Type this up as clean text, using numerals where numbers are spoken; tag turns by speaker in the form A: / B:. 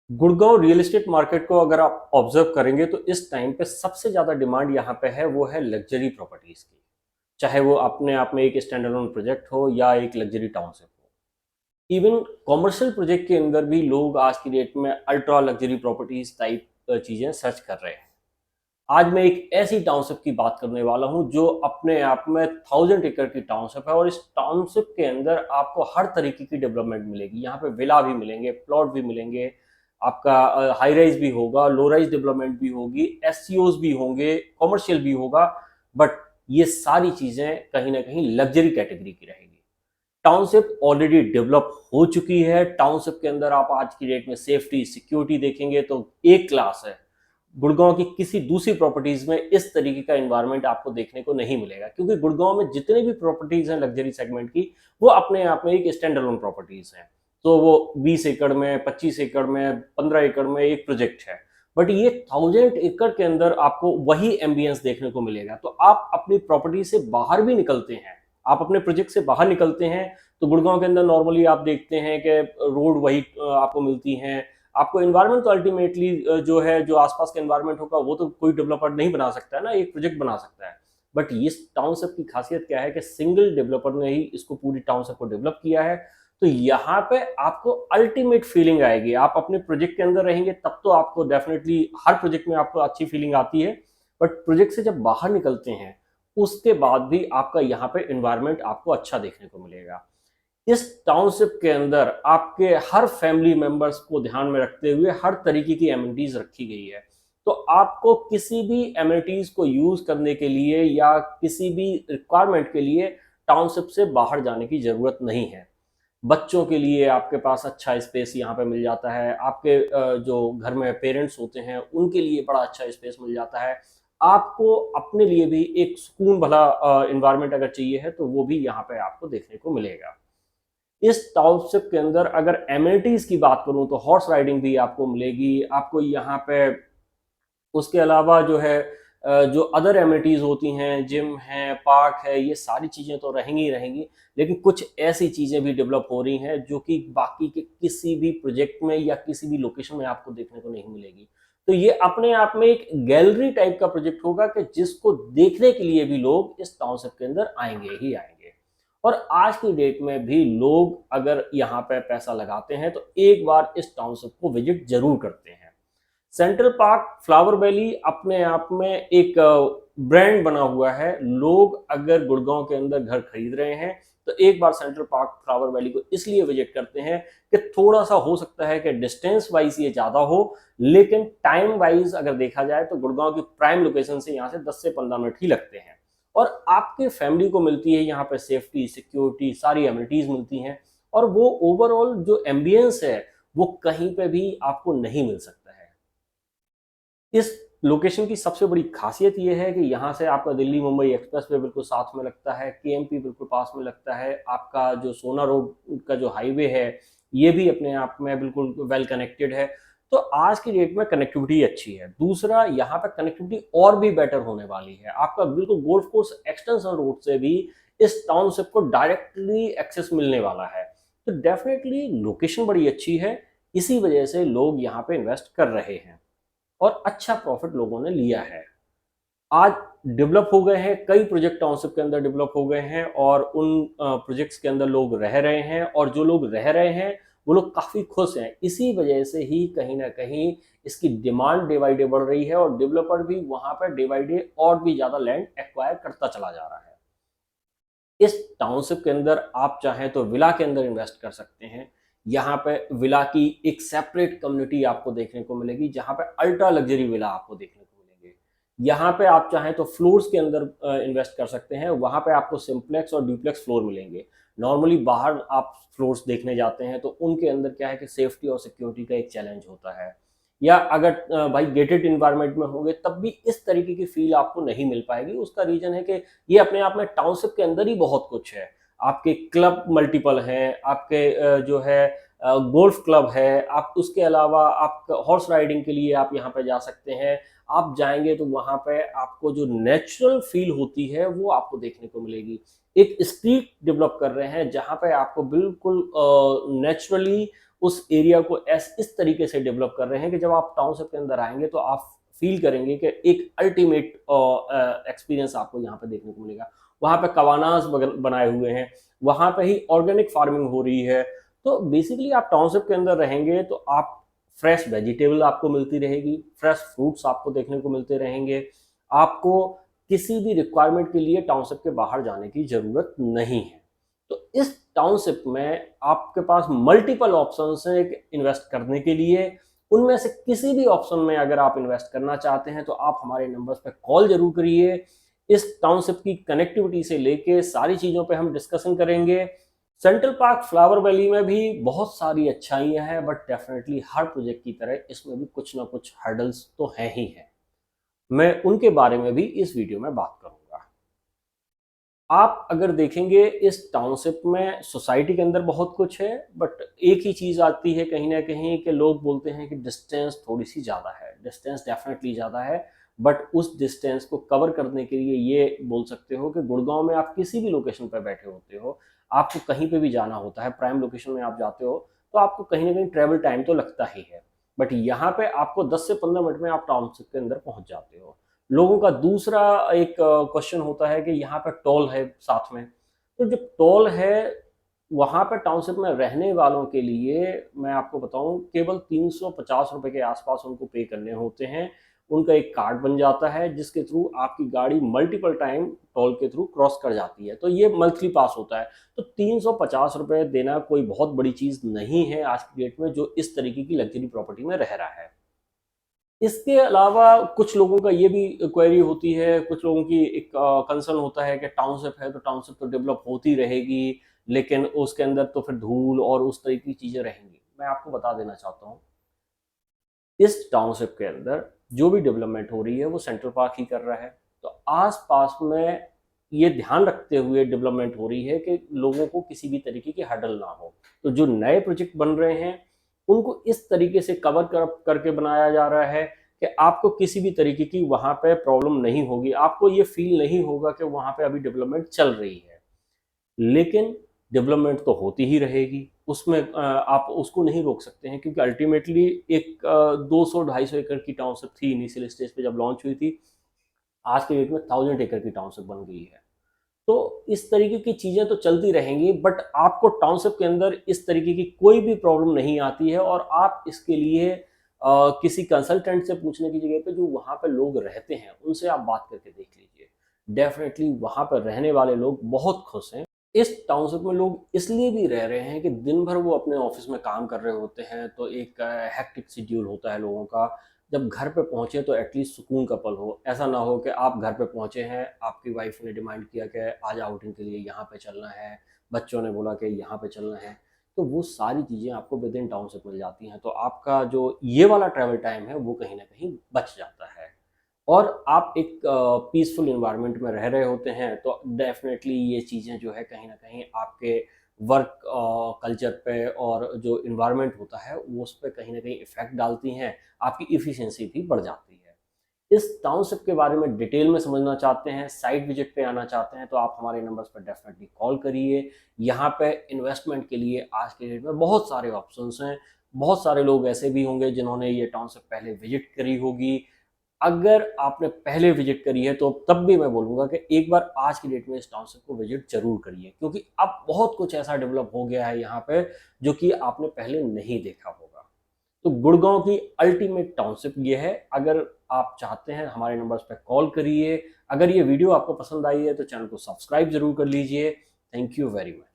A: Gurgaon real estate market को अगर आप ऑब्जर्व करेंगे तो इस टाइम पे सबसे ज़्यादा डिमांड यहाँ पे है वो है लग्जरी प्रॉपर्टीज़ की। चाहे वो अपने आप में एक स्टैंड अलोन प्रोजेक्ट हो या एक लग्जरी टाउनशिप हो। इवन कॉमर्शियल प्रोजेक्ट के अंदर भी लोग आज की डेट में अल्ट्रा लग्जरी प्रॉपर्टीज टाइप चीज़ें सर्च कर रहे हैं। आज मैं एक ऐसी टाउनशिप की बात करने वाला हूं जो अपने आप में 1000 एकड़ की टाउनशिप है और इस टाउनशिप के अंदर आपको हर तरीके की डेवलपमेंट मिलेगी। यहाँ पे विला भी मिलेंगे, प्लॉट भी मिलेंगे, आपका हाई राइज भी होगा, लो राइज डेवलपमेंट भी होगी, एससीओज भी होंगे, कॉमर्शियल भी होगा। बट ये सारी चीज़ें कहीं ना कहीं लग्जरी कैटेगरी की रहेगी। टाउनशिप ऑलरेडी डेवलप हो चुकी है। टाउनशिप के अंदर आप आज की डेट में सेफ्टी सिक्योरिटी देखेंगे तो एक क्लास है। गुड़गांव की किसी दूसरी प्रॉपर्टीज में इस तरीके का एनवायरनमेंट आपको देखने को नहीं मिलेगा, क्योंकि गुड़गांव में जितने भी प्रॉपर्टीज हैं लग्जरी सेगमेंट की, वो अपने आप में एक स्टैंड अलोन प्रॉपर्टीज हैं। तो वो 20 एकड़ में, 25 एकड़ में, 15 एकड़ में एक प्रोजेक्ट है। बट ये 1000 एकड़ के अंदर आपको वही एम्बियंस देखने को मिलेगा। तो आप अपनी प्रॉपर्टी से बाहर भी निकलते हैं, आप अपने प्रोजेक्ट से बाहर निकलते हैं तो गुड़गांव के अंदर नॉर्मली आप देखते हैं कि रोड वही आपको मिलती हैं। आपको एनवायरनमेंट तो अल्टीमेटली जो है, जो आसपास का एनवायरनमेंट होगा वो तो कोई डेवलपर नहीं बना सकता है ना, एक प्रोजेक्ट बना सकता है। बट इस टाउनशिप की खासियत क्या है कि सिंगल डेवलपर ने ही इसको पूरी टाउनशिप को डेवलप किया है। तो यहाँ पे आपको अल्टीमेट फीलिंग आएगी। आप अपने प्रोजेक्ट के अंदर रहेंगे तब तो आपको डेफिनेटली हर प्रोजेक्ट में आपको अच्छी फीलिंग आती है। बट प्रोजेक्ट से जब बाहर निकलते हैं उसके बाद भी आपका यहाँ पे एनवायरनमेंट आपको अच्छा देखने को मिलेगा। इस टाउनशिप के अंदर आपके हर फैमिली मेंबर्स को ध्यान में रखते हुए हर तरीके की एमिनिटीज रखी गई है। तो आपको किसी भी एमिनिटीज को यूज करने के लिए या किसी भी रिक्वायरमेंट के लिए टाउनशिप से बाहर जाने की जरूरत नहीं है। बच्चों के लिए आपके पास अच्छा स्पेस यहाँ पे मिल जाता है। आपके जो घर में पेरेंट्स होते हैं उनके लिए बड़ा अच्छा स्पेस मिल जाता है। आपको अपने लिए भी एक सुकून भला इन्वायरमेंट अगर चाहिए है तो वो भी यहाँ पे आपको देखने को मिलेगा। इस टाउनशिप के अंदर अगर एमिनिटीज की बात करूं तो हॉर्स राइडिंग भी आपको मिलेगी। आपको यहाँ पे उसके अलावा जो है जो अदर एमिनिटीज होती हैं, जिम है, पार्क है, ये सारी चीज़ें तो रहेंगी ही रहेंगी। लेकिन कुछ ऐसी चीज़ें भी डेवलप हो रही हैं जो कि बाकी के किसी भी प्रोजेक्ट में या किसी भी लोकेशन में आपको देखने को नहीं मिलेगी। तो ये अपने आप में एक गैलरी टाइप का प्रोजेक्ट होगा कि जिसको देखने के लिए भी लोग इस टाउनशिप के अंदर आएंगे ही आएंगे। और आज की डेट में भी लोग अगर यहाँ पे पैसा लगाते हैं तो एक बार इस टाउनशिप को विजिट जरूर करते हैं। सेंट्रल पार्क फ्लावर वैली अपने आप में एक ब्रांड बना हुआ है। लोग अगर गुड़गांव के अंदर घर खरीद रहे हैं तो एक बार सेंट्रल पार्क फ्लावर वैली को इसलिए विजिट करते हैं कि थोड़ा सा हो सकता है कि डिस्टेंस वाइज ये ज़्यादा हो, लेकिन टाइम वाइज अगर देखा जाए तो गुड़गांव की प्राइम लोकेशन से यहाँ से 10 से 15 मिनट ही लगते हैं। और आपके फैमिली को मिलती है यहाँ पे सेफ्टी सिक्योरिटी, सारी एमिनिटीज़ मिलती हैं। और वो ओवरऑल जो एम्बियंस है वो कहीं पे भी आपको नहीं मिल सकता है। इस लोकेशन की सबसे बड़ी खासियत ये है कि यहाँ से आपका दिल्ली मुंबई एक्सप्रेस वे बिल्कुल साथ में लगता है, केएमपी बिल्कुल पास में लगता है, आपका जो सोना रोड का जो हाईवे है ये भी अपने आप में बिल्कुल वेल कनेक्टेड है। तो आज की डेट में कनेक्टिविटी अच्छी है। दूसरा, यहाँ पे कनेक्टिविटी और भी बेटर होने वाली है। आपका बिल्कुल गोल्फ कोर्स एक्सटेंशन रोड से भी इस टाउनशिप को डायरेक्टली एक्सेस मिलने वाला है। तो डेफिनेटली लोकेशन बड़ी अच्छी है, इसी वजह से लोग यहाँ पे इन्वेस्ट कर रहे हैं और अच्छा प्रॉफिट लोगों ने लिया है। आज डेवलप हो गए हैं, कई प्रोजेक्ट टाउनशिप के अंदर डेवलप हो गए हैं और उन प्रोजेक्ट्स के अंदर लोग रह रहे हैं और जो लोग रह रहे हैं वो लोग काफ़ी खुश हैं। इसी वजह से ही कहीं ना कहीं इसकी डिमांड डे बाई डे बढ़ रही है और डेवलपर भी वहां पर डे बाई डे और भी ज़्यादा लैंड एक्वायर करता चला जा रहा है। इस टाउनशिप के अंदर आप चाहें तो विला के अंदर इन्वेस्ट कर सकते हैं। यहाँ पे विला की एक सेपरेट कम्युनिटी आपको देखने को मिलेगी जहाँ पे अल्ट्रा लग्जरी विला आपको देखने को मिलेंगे। यहाँ पे आप चाहें तो फ्लोर्स के अंदर इन्वेस्ट कर सकते हैं। वहाँ पे आपको सिंप्लेक्स और ड्यूप्लेक्स फ्लोर मिलेंगे। नॉर्मली बाहर आप फ्लोर्स देखने जाते हैं तो उनके अंदर क्या है कि सेफ्टी और सिक्योरिटी का एक चैलेंज होता है। या अगर भाई गेटेड इन्वायरमेंट में होंगे तब भी इस तरीके की फील आपको नहीं मिल पाएगी। उसका रीजन है कि ये अपने आप में टाउनशिप के अंदर ही बहुत कुछ है। आपके क्लब मल्टीपल हैं, आपके जो है गोल्फ क्लब है, आप उसके अलावा आप हॉर्स राइडिंग के लिए आप यहाँ पे जा सकते हैं। आप जाएंगे तो वहाँ पे आपको जो नेचुरल फील होती है वो आपको देखने को मिलेगी। एक स्ट्रीट डेवलप कर रहे हैं जहाँ पे आपको बिल्कुल नेचुरली उस एरिया को इस तरीके से डेवलप कर रहे हैं कि जब आप टाउनशिप के अंदर आएंगे तो आप फील करेंगे कि एक अल्टीमेट एक्सपीरियंस आपको यहाँ पे देखने को मिलेगा। वहाँ पे कवानास बनाए हुए हैं, वहाँ पे ही ऑर्गेनिक फार्मिंग हो रही है। तो बेसिकली आप टाउनशिप के अंदर रहेंगे तो आप फ्रेश वेजिटेबल आपको मिलती रहेगी, फ्रेश फ्रूट्स आपको देखने को मिलते रहेंगे। आपको किसी भी रिक्वायरमेंट के लिए टाउनशिप के बाहर जाने की जरूरत नहीं है। तो इस टाउनशिप में आपके पास मल्टीपल ऑप्शंस हैं एक इन्वेस्ट करने के लिए। उनमें से किसी भी ऑप्शन में अगर आप इन्वेस्ट करना चाहते हैं तो आप हमारे नंबर्स पर कॉल जरूर करिए। इस टाउनशिप की कनेक्टिविटी से लेके सारी चीज़ों पे हम डिस्कशन करेंगे। सेंट्रल पार्क फ्लावर वैली में भी बहुत सारी अच्छाइयाँ हैं, बट डेफिनेटली हर प्रोजेक्ट की तरह इसमें भी कुछ ना कुछ हर्डल्स तो हैं ही हैं। मैं उनके बारे में भी इस वीडियो में बात करूंगा। आप अगर देखेंगे इस टाउनशिप में सोसाइटी के अंदर बहुत कुछ है, बट एक ही चीज़ आती है कहीं ना कहीं कि लोग बोलते हैं कि डिस्टेंस थोड़ी सी ज़्यादा है। डिस्टेंस डेफिनेटली ज़्यादा है, बट उस डिस्टेंस को कवर करने के लिए ये बोल सकते हो कि गुड़गांव में आप किसी भी लोकेशन पर बैठे होते हो, आपको कहीं पे भी जाना होता है, प्राइम लोकेशन में आप जाते हो तो आपको कहीं ना कहीं ट्रैवल टाइम तो लगता ही है, बट यहाँ पे आपको 10 से 15 मिनट में आप टाउनशिप के अंदर पहुंच जाते हो। लोगों का दूसरा एक क्वेश्चन होता है कि यहाँ पर टोल है साथ में। तो जो टोल है वहाँ पर टाउनशिप में रहने वालों के लिए मैं आपको बताऊं केवल 350 रुपए के आसपास उनको पे करने होते हैं। उनका एक कार्ड बन जाता है जिसके थ्रू आपकी गाड़ी मल्टीपल टाइम टोल के थ्रू क्रॉस कर जाती है, तो ये मंथली पास होता है। तो 350 रुपए देना कोई बहुत बड़ी चीज़ नहीं है आज की डेट में जो इस तरीके की लग्जरी प्रॉपर्टी में रह रहा है। इसके अलावा कुछ लोगों का ये भी क्वेरी होती है, कुछ लोगों की एक कंसर्न होता है कि टाउनशिप है तो टाउनशिप तो डेवलप होती रहेगी, लेकिन उसके अंदर तो फिर धूल और उस तरह की चीज़ें रहेंगी। मैं आपको बता देना चाहता हूँ इस टाउनशिप के अंदर जो भी डेवलपमेंट हो रही है वो सेंट्रल पार्क ही कर रहा है। तो आस पास में ये ध्यान रखते हुए डेवलपमेंट हो रही है कि लोगों को किसी भी तरीके की हडल ना हो। तो जो नए प्रोजेक्ट बन रहे हैं उनको इस तरीके से कवर करके बनाया जा रहा है कि आपको किसी भी तरीके की वहाँ पे प्रॉब्लम नहीं होगी, आपको ये फील नहीं होगा कि वहाँ पे अभी डेवलपमेंट चल रही है। लेकिन डेवलपमेंट तो होती ही रहेगी, उसमें आप उसको नहीं रोक सकते हैं, क्योंकि अल्टीमेटली एक 200-250 एकड़ की टाउनशिप थी इनिशियल स्टेज पे जब लॉन्च हुई थी। आज के डेट में 1000 एकड़ की टाउनशिप बन गई है। तो इस तरीके की चीज़ें तो चलती रहेंगी, बट आपको टाउनशिप के अंदर इस तरीके की कोई भी प्रॉब्लम नहीं आती है। और आप इसके लिए किसी कंसल्टेंट से पूछने की जगह पे जो वहाँ पे लोग रहते हैं उनसे आप बात करके देख लीजिए। डेफिनेटली वहाँ पर रहने वाले लोग बहुत खुश हैं। इस टाउनशिप में लोग इसलिए भी रह रहे हैं कि दिन भर वो अपने ऑफिस में काम कर रहे होते हैं, तो एक हेक्टिक शेड्यूल होता है लोगों का। जब घर पे पहुंचे तो एटलीस्ट सुकून का पल हो। ऐसा ना हो कि आप घर पे पहुंचे हैं, आपकी वाइफ ने डिमांड किया कि आज आउटिंग के लिए यहाँ पे चलना है, बच्चों ने बोला कि यहाँ पे चलना है, तो वो सारी चीज़ें आपको विद इन टाउनशिप मिल जाती हैं। तो आपका जो ये वाला ट्रैवल टाइम है वो कहीं ना कहीं बच जाता है और आप एक पीसफुल इन्वायरमेंट में रह रहे होते हैं। तो डेफिनेटली ये चीज़ें जो है कहीं ना कहीं आपके वर्क कल्चर पे और जो इन्वायरमेंट होता है वो उस पर कहीं ना कहीं इफेक्ट डालती हैं, आपकी इफ़िशियंसी भी बढ़ जाती है। इस टाउनशिप के बारे में डिटेल में समझना चाहते हैं, साइट विजिट पे आना चाहते हैं, तो आप हमारे नंबर्स पर डेफिनेटली कॉल करिए। यहाँ पे इन्वेस्टमेंट के लिए आज के डेट में बहुत सारे ऑप्शंस हैं। बहुत सारे लोग ऐसे भी होंगे जिन्होंने ये टाउनशिप पहले विजिट करी होगी। अगर आपने पहले विजिट करी है तो तब भी मैं बोलूँगा कि एक बार आज की डेट में इस टाउनशिप को विजिट जरूर करिए, क्योंकि अब बहुत कुछ ऐसा डेवलप हो गया है यहाँ पे जो कि आपने पहले नहीं देखा होगा। तो गुड़गांव की अल्टीमेट टाउनशिप ये है। अगर आप चाहते हैं हमारे नंबर्स पर कॉल करिए। अगर ये वीडियो आपको पसंद आई है तो चैनल को सब्सक्राइब जरूर कर लीजिए। Thank you very much.